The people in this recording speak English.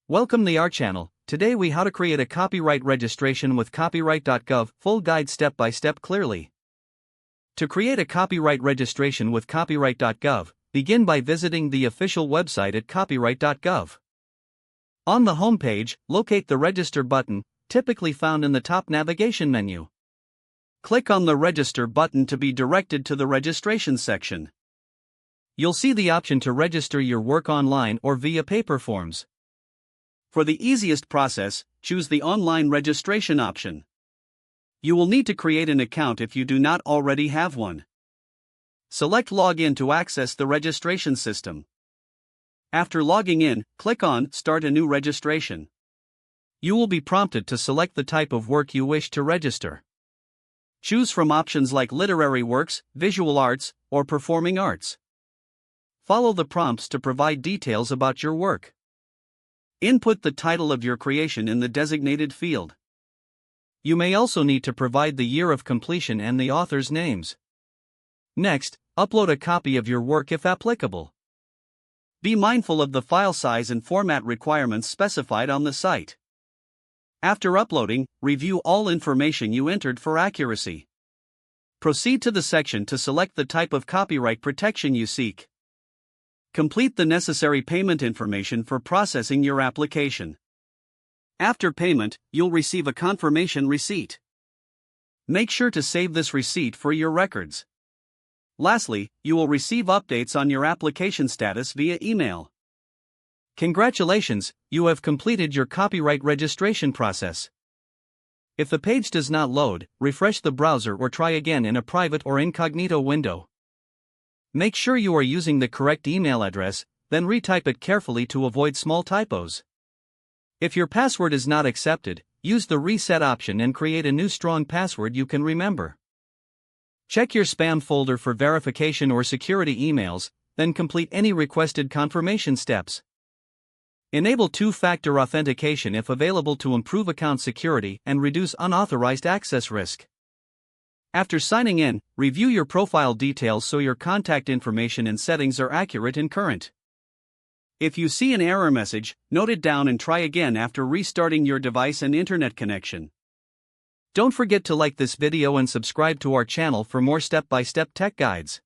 Welcome to our channel. Today we how to create a copyright registration with copyright.gov, full guide step by step clearly. To create a copyright registration with copyright.gov, begin by visiting the official website at copyright.gov. On the home page, locate the register button, typically found in the top navigation menu. Click on the register button to be directed to the registration section. You'll see the option to register your work online or via paper forms. For the easiest process, choose the online registration option. You will need to create an account if you do not already have one. Select Login to access the registration system. After logging in, click on Start a new registration. You will be prompted to select the type of work you wish to register. Choose from options like literary works, visual arts, or performing arts. Follow the prompts to provide details about your work. Input the title of your creation in the designated field. You may also need to provide the year of completion and the author's names. Next, upload a copy of your work if applicable. Be mindful of the file size and format requirements specified on the site. After uploading, review all information you entered for accuracy. Proceed to the section to select the type of copyright protection you seek. Complete the necessary payment information for processing your application. After payment, you'll receive a confirmation receipt. Make sure to save this receipt for your records. Lastly, you will receive updates on your application status via email. Congratulations, you have completed your copyright registration process. If the page does not load, refresh the browser or try again in a private or incognito window. Make sure you are using the correct email address, then retype it carefully to avoid small typos. If your password is not accepted, use the reset option and create a new strong password you can remember. Check your spam folder for verification or security emails, then complete any requested confirmation steps. Enable two-factor authentication if available to improve account security and reduce unauthorized access risk. After signing in, review your profile details so your contact information and settings are accurate and current. If you see an error message, note it down and try again after restarting your device and internet connection. Don't forget to like this video and subscribe to our channel for more step-by-step tech guides.